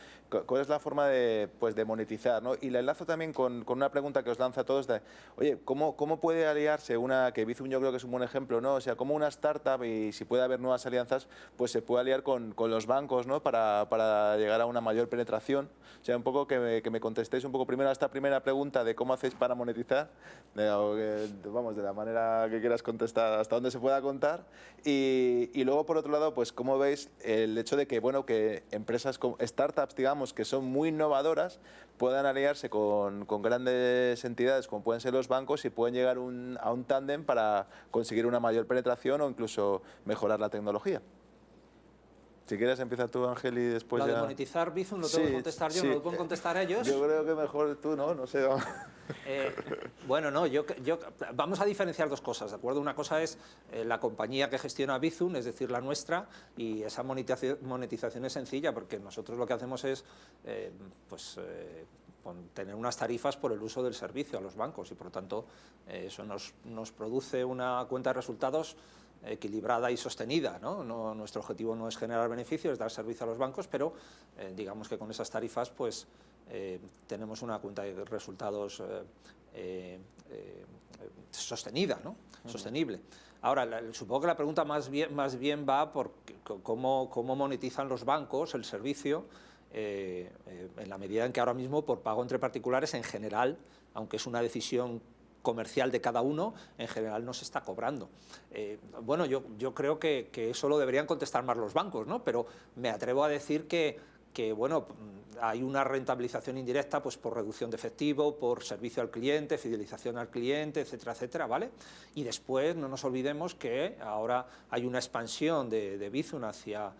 [SPEAKER 1] ¿Cuál es la forma de monetizar, ¿no? Y la enlazo también con una pregunta que os lanza a todos de, oye, ¿cómo puede aliarse que Bizum yo creo que es un buen ejemplo, ¿no? O sea, cómo una startup, y si puede haber nuevas alianzas, pues se puede aliar con los bancos, ¿no? Para llegar a una mayor penetración. O sea, un poco que me contestéis un poco primero a esta primera pregunta de cómo hacéis para monetizar, vamos, de la manera que quieras contestar, hasta dónde se pueda contar. Y luego, por otro lado, pues cómo veis el hecho de que, bueno, que empresas, startups, digamos, que son muy innovadoras, puedan aliarse con grandes entidades como pueden ser los bancos y pueden llegar a un tándem para conseguir una mayor penetración o incluso mejorar la tecnología. Si quieres empieza tú, Ángel, y después
[SPEAKER 4] Lo
[SPEAKER 1] ya...
[SPEAKER 4] de monetizar Bizum lo tengo que contestar yo,
[SPEAKER 1] sí.
[SPEAKER 4] no lo pueden contestar ellos.
[SPEAKER 1] Yo creo que mejor tú, ¿no? No sé.
[SPEAKER 4] Bueno, no, vamos a diferenciar dos cosas, ¿de acuerdo? Una cosa es la compañía que gestiona Bizum, es decir, la nuestra, y esa monetización es sencilla, porque nosotros lo que hacemos es tener unas tarifas por el uso del servicio a los bancos, y por lo tanto eso nos produce una cuenta de resultados equilibrada y sostenida, ¿no? Nuestro objetivo no es generar beneficios, es dar servicio a los bancos, pero digamos que con esas tarifas pues tenemos una cuenta de resultados sostenida, ¿no? Sostenible. Ahora, supongo que la pregunta más bien va por cómo monetizan los bancos el servicio, en la medida en que ahora mismo por pago entre particulares en general, aunque es una decisión comercial de cada uno, en general no se está cobrando. Bueno, yo creo que eso lo deberían contestar más los bancos, ¿no? Pero me atrevo a decir que bueno, hay una rentabilización indirecta pues por reducción de efectivo, por servicio al cliente, fidelización al cliente, etcétera, etcétera, ¿vale? Y después no nos olvidemos que ahora hay una expansión de Bizum hacia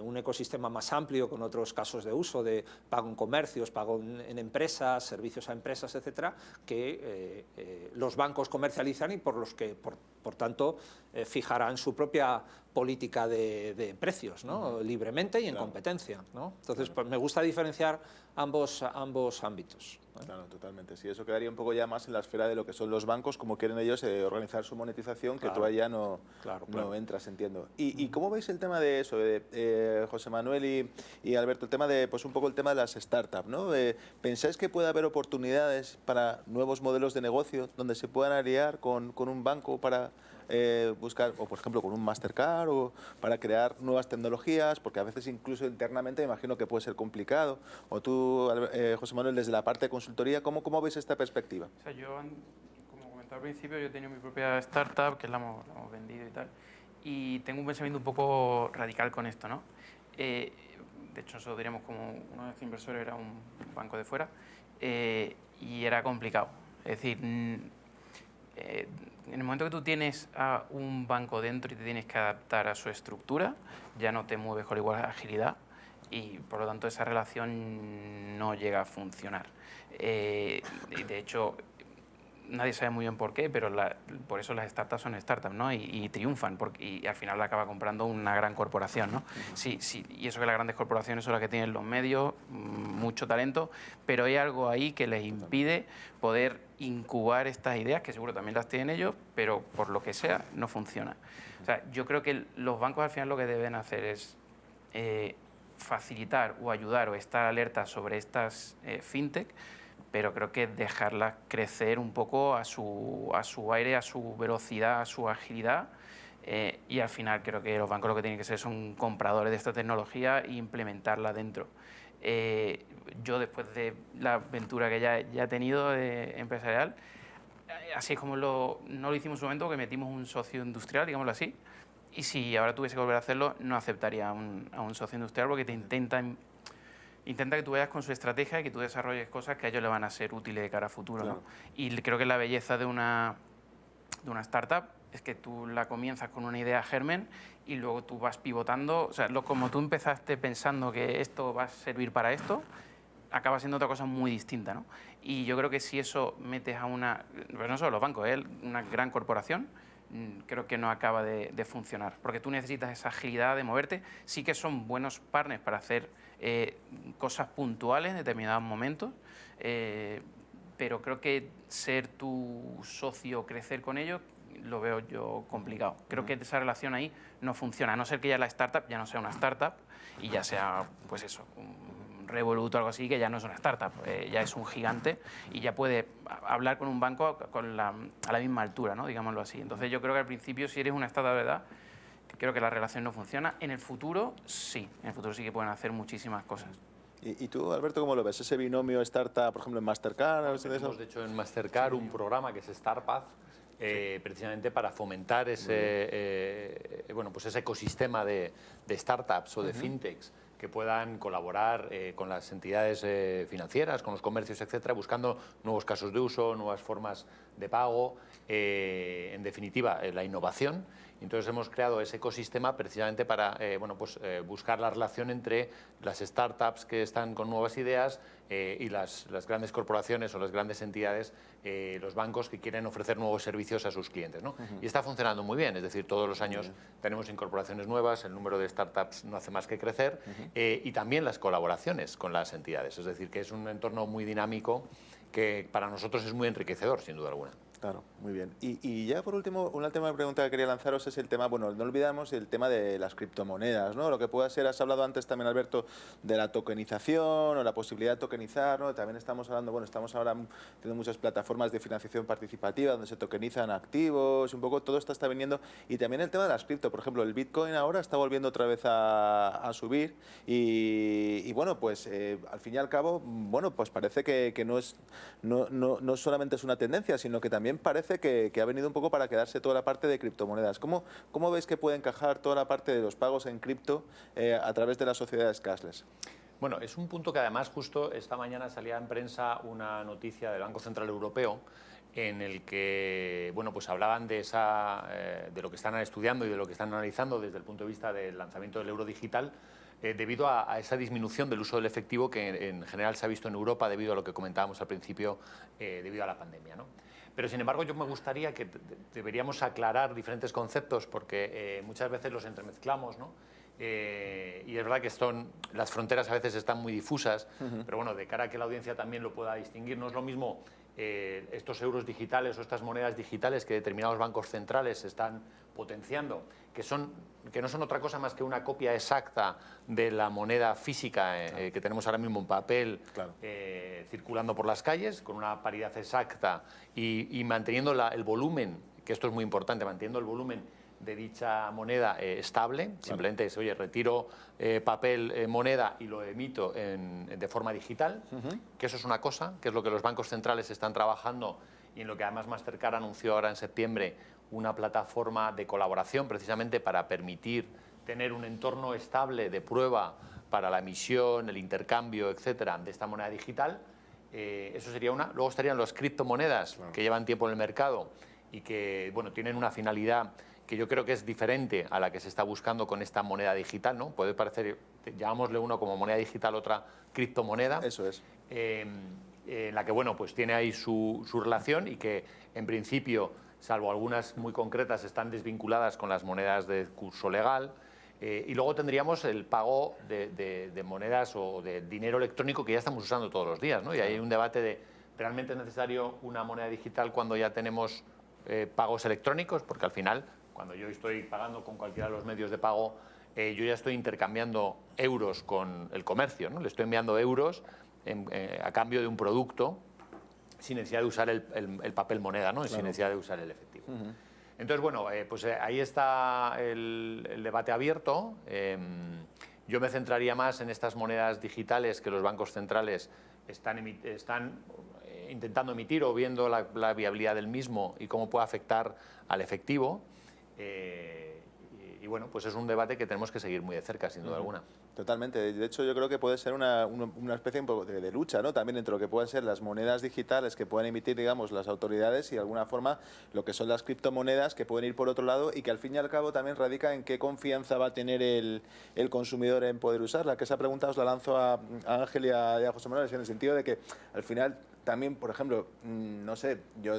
[SPEAKER 4] un ecosistema más amplio con otros casos de uso de pago en comercios, pago en empresas, servicios a empresas, etcétera, que los bancos comercializan y por los que, por tanto, fijarán su propia política de precios, ¿no? Libremente y en competencia, ¿no? Entonces, pues, me gusta diferenciar ambos ámbitos, ¿no?
[SPEAKER 1] Claro, totalmente. Sí, eso quedaría un poco ya más en la esfera de lo que son los bancos, como quieren ellos organizar su monetización, que tú allá no entras, entiendo. ¿Y cómo veis el tema de eso, José Manuel y Alberto, el tema de, pues un poco el tema de las startups, ¿no? ¿Pensáis que puede haber oportunidades para nuevos modelos de negocio donde se puedan aliar con un banco para buscar, o por ejemplo con un Mastercard, o para crear nuevas tecnologías, porque a veces incluso internamente me imagino que puede ser complicado? O tú, José Manuel, desde la parte de consultoría, ¿cómo veis esta perspectiva?
[SPEAKER 3] O sea, yo, como comentaba al principio, yo he tenido mi propia startup, que la hemos vendido y tal, y tengo un pensamiento un poco radical con esto, ¿no? De hecho, nosotros diríamos como uno de los inversores era un banco de fuera, y era complicado. Es decir, en el momento que tú tienes a un banco dentro y te tienes que adaptar a su estructura, ya no te mueves con igual agilidad y por lo tanto esa relación no llega a funcionar. De hecho, nadie sabe muy bien por qué, pero por eso las startups son startups, ¿no? Y triunfan, y al final la acaba comprando una gran corporación, ¿no? Sí, y eso que las grandes corporaciones son las que tienen los medios, mucho talento, pero hay algo ahí que les impide poder incubar estas ideas, que seguro también las tienen ellos, pero por lo que sea, no funciona. O sea, yo creo que los bancos al final lo que deben hacer es facilitar o ayudar o estar alerta sobre estas fintech, pero creo que dejarlas crecer un poco a su aire, a su velocidad, a su agilidad, y al final creo que los bancos lo que tienen que ser son compradores de esta tecnología e implementarla dentro. Yo, después de la aventura que ya he tenido empresarial, así es como no lo hicimos en su momento, que metimos un socio industrial, digámoslo así, y si ahora tuviese que volver a hacerlo, no aceptaría a un socio industrial porque te intenta que tú vayas con su estrategia y que tú desarrolles cosas que a ellos le van a ser útiles de cara a futuro.
[SPEAKER 1] Claro.
[SPEAKER 3] ¿no? Y creo que la belleza de una startup es que tú la comienzas con una idea germen y luego tú vas pivotando. O sea, como tú empezaste pensando que esto va a servir para esto, acaba siendo otra cosa muy distinta, ¿no? Y yo creo que si eso metes a pero no solo los bancos, una gran corporación, creo que no acaba de funcionar, porque tú necesitas esa agilidad de moverte. Sí que son buenos partners para hacer cosas puntuales en determinados momentos, pero creo que ser tu socio, crecer con ellos, lo veo yo complicado. Creo que esa relación ahí no funciona, a no ser que ya la startup ya no sea una startup y ya sea, pues eso, un Revolut o algo así, que ya no es una startup, ya es un gigante y ya puede hablar con un banco a la misma altura, ¿no? Digámoslo así. Entonces yo creo que al principio, si eres una startup de verdad, creo que la relación no funciona. En el futuro sí que pueden hacer muchísimas cosas.
[SPEAKER 1] ¿Y tú, Alberto, cómo lo ves? Ese binomio startup, por ejemplo, en Mastercard.
[SPEAKER 2] Tenemos, de hecho, en Mastercard un programa que es StartPath, precisamente para fomentar ese ecosistema de startups o de fintechs que puedan colaborar con las entidades financieras, con los comercios, etcétera, buscando nuevos casos de uso, nuevas formas de pago, en definitiva, la innovación. Entonces hemos creado ese ecosistema precisamente para buscar la relación entre las startups que están con nuevas ideas y las grandes corporaciones o las grandes entidades, los bancos que quieren ofrecer nuevos servicios a sus clientes, ¿no? Y está funcionando muy bien, es decir, todos los años tenemos incorporaciones nuevas, el número de startups no hace más que crecer, y también las colaboraciones con las entidades, es decir, que es un entorno muy dinámico que para nosotros es muy enriquecedor, sin duda alguna.
[SPEAKER 1] Claro, muy bien. Y ya por último, una última pregunta que quería lanzaros es el tema, bueno, no olvidamos el tema de las criptomonedas, ¿no? Lo que pueda ser, has hablado antes también, Alberto, de la tokenización o la posibilidad de tokenizar, ¿no? También estamos hablando, bueno, estamos ahora teniendo muchas plataformas de financiación participativa donde se tokenizan activos, un poco todo esto está viniendo. Y también el tema de las cripto, por ejemplo, el Bitcoin ahora está volviendo otra vez a subir y bueno, pues al fin y al cabo, bueno, pues parece que no solamente es una tendencia, sino que también parece que ha venido un poco para quedarse toda la parte de criptomonedas. ¿Cómo veis que puede encajar toda la parte de los pagos en cripto a través de las sociedades cashless?
[SPEAKER 2] Bueno, es un punto que además justo esta mañana salía en prensa una noticia del Banco Central Europeo en el que pues hablaban de lo que están estudiando y de lo que están analizando desde el punto de vista del lanzamiento del euro digital, debido a esa disminución del uso del efectivo que en general se ha visto en Europa debido a lo que comentábamos al principio, debido a la pandemia, ¿no? Pero, sin embargo, yo me gustaría que deberíamos aclarar diferentes conceptos porque muchas veces los entremezclamos, ¿no? Y es verdad que las fronteras a veces están muy difusas, pero bueno, de cara a que la audiencia también lo pueda distinguir, no es lo mismo estos euros digitales o estas monedas digitales que determinados bancos centrales están potenciando, que no son otra cosa más que una copia exacta de la moneda física que tenemos ahora mismo en papel, claro, circulando por las calles, con una paridad exacta y manteniendo el volumen, que esto es muy importante, manteniendo el volumen de dicha moneda estable. Claro. Simplemente es, oye, retiro papel, moneda y lo emito de forma digital, que eso es una cosa, que es lo que los bancos centrales están trabajando y en lo que además Mastercard anunció ahora en septiembre una plataforma de colaboración precisamente para permitir tener un entorno estable de prueba para la emisión, el intercambio, etcétera, de esta moneda digital. Eso sería una. Luego estarían las criptomonedas, claro, que llevan tiempo en el mercado y que tienen una finalidad que yo creo que es diferente a la que se está buscando con esta moneda digital, ¿no? Puede parecer, llamámosle uno como moneda digital, otra criptomoneda.
[SPEAKER 1] Eso es.
[SPEAKER 2] En la que, pues tiene ahí su relación y que, en principio, salvo algunas muy concretas, están desvinculadas con las monedas de curso legal. Y luego tendríamos el pago de monedas o de dinero electrónico que ya estamos usando todos los días, ¿no? Y hay un debate de, ¿realmente es necesario una moneda digital cuando ya tenemos pagos electrónicos? Porque al final, cuando yo estoy pagando con cualquiera de los medios de pago, yo ya estoy intercambiando euros con el comercio, ¿no? Le estoy enviando euros a cambio de un producto sin necesidad de usar el papel moneda, ¿no? Claro. Sin necesidad de usar el efectivo. Entonces, ahí está el debate abierto. Yo me centraría más en estas monedas digitales que los bancos centrales están intentando emitir o viendo la viabilidad del mismo y cómo puede afectar al efectivo. Y bueno, pues es un debate que tenemos que seguir muy de cerca, sin duda alguna.
[SPEAKER 1] Totalmente. De hecho, yo creo que puede ser una especie un poco de lucha, ¿no? También entre lo que pueden ser las monedas digitales que pueden emitir, digamos, las autoridades y de alguna forma lo que son las criptomonedas que pueden ir por otro lado y que al fin y al cabo también radica en qué confianza va a tener el consumidor en poder usarla. Que esa pregunta os la lanzo a Ángel y a José Manuel, en el sentido de que al final también, por ejemplo, no sé, yo...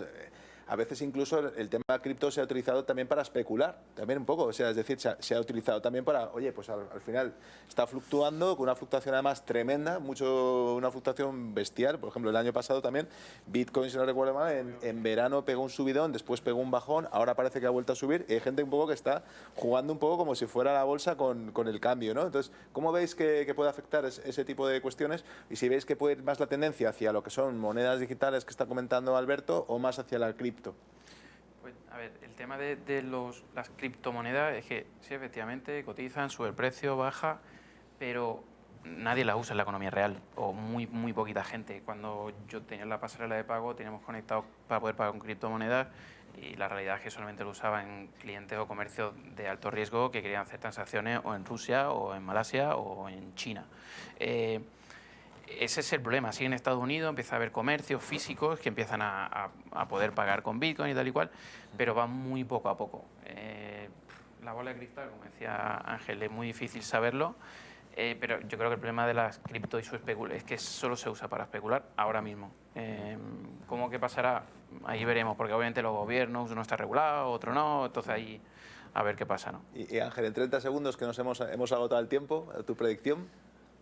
[SPEAKER 1] A veces incluso el tema cripto se ha utilizado también para especular, también un poco, o sea, es decir, se ha utilizado también para, oye, pues al final está fluctuando, con una fluctuación además tremenda, una fluctuación bestial. Por ejemplo, el año pasado también, Bitcoin, si no recuerdo mal, en verano pegó un subidón, después pegó un bajón, ahora parece que ha vuelto a subir, y hay gente un poco que está jugando un poco como si fuera la bolsa con el cambio, ¿no? Entonces, ¿cómo veis que puede afectar ese tipo de cuestiones? Y si veis que puede ir más la tendencia hacia lo que son monedas digitales que está comentando Alberto o más hacia la cripto.
[SPEAKER 3] Pues, a ver, el tema de las criptomonedas es que sí, efectivamente, cotizan, sube el precio, baja, pero nadie las usa en la economía real, o muy poquita gente. Cuando yo tenía la pasarela de pago, teníamos conectado para poder pagar con criptomonedas, y la realidad es que solamente lo usaban clientes o comercios de alto riesgo que querían hacer transacciones o en Rusia, o en Malasia, o en China. Ese es el problema. Así en Estados Unidos empieza a haber comercios físicos que empiezan a poder pagar con Bitcoin y tal y cual, pero va muy poco a poco. La bola de cristal, como decía Ángel, es muy difícil saberlo, pero yo creo que el problema de las cripto y su especulación es que solo se usa para especular ahora mismo. ¿Cómo que pasará? Ahí veremos, porque obviamente los gobiernos, uno está regulado, otro no, entonces ahí a ver qué pasa, ¿no?
[SPEAKER 1] Y Ángel, en 30 segundos que nos hemos agotado el tiempo, ¿tu predicción?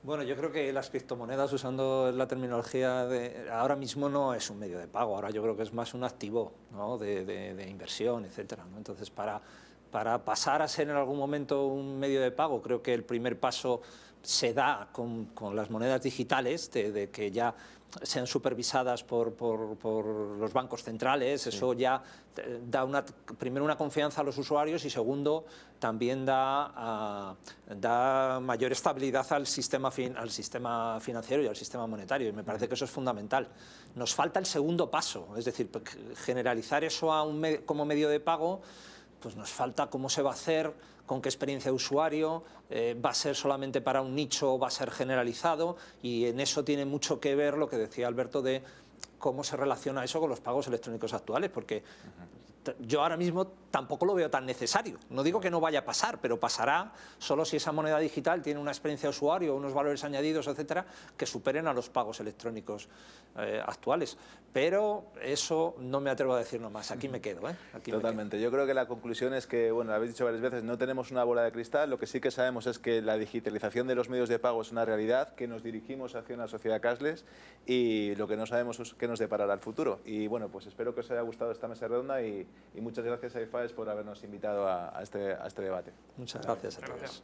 [SPEAKER 4] Bueno, yo creo que las criptomonedas, usando la terminología de ahora mismo, no es un medio de pago. Ahora yo creo que es más un activo, ¿no? de inversión, etcétera, ¿no? Entonces, para pasar a ser en algún momento un medio de pago, creo que el primer paso se da con las monedas digitales, de que ya sean supervisadas por los bancos centrales. Sí. Eso ya da primero una confianza a los usuarios y segundo también da mayor estabilidad al sistema financiero y al sistema monetario, y me parece que eso es fundamental. Nos falta el segundo paso, es decir, generalizar eso como medio de pago. Pues nos falta cómo se va a hacer, con qué experiencia de usuario, va a ser solamente para un nicho o va a ser generalizado, y en eso tiene mucho que ver lo que decía Alberto de cómo se relaciona eso con los pagos electrónicos actuales, porque yo ahora mismo tampoco lo veo tan necesario. No digo que no vaya a pasar, pero pasará solo si esa moneda digital tiene una experiencia de usuario, unos valores añadidos, etcétera, que superen a los pagos electrónicos actuales. Pero eso no me atrevo a decir nomás. Aquí me quedo, ¿eh?
[SPEAKER 1] Totalmente. Yo creo que la conclusión es que, bueno, lo habéis dicho varias veces, no tenemos una bola de cristal. Lo que sí que sabemos es que la digitalización de los medios de pago es una realidad, que nos dirigimos hacia una sociedad cashless, y lo que no sabemos es qué nos deparará el futuro. Y bueno, pues espero que os haya gustado esta mesa redonda y muchas gracias a IFAES por habernos invitado a este debate.
[SPEAKER 4] Muchas gracias a todos.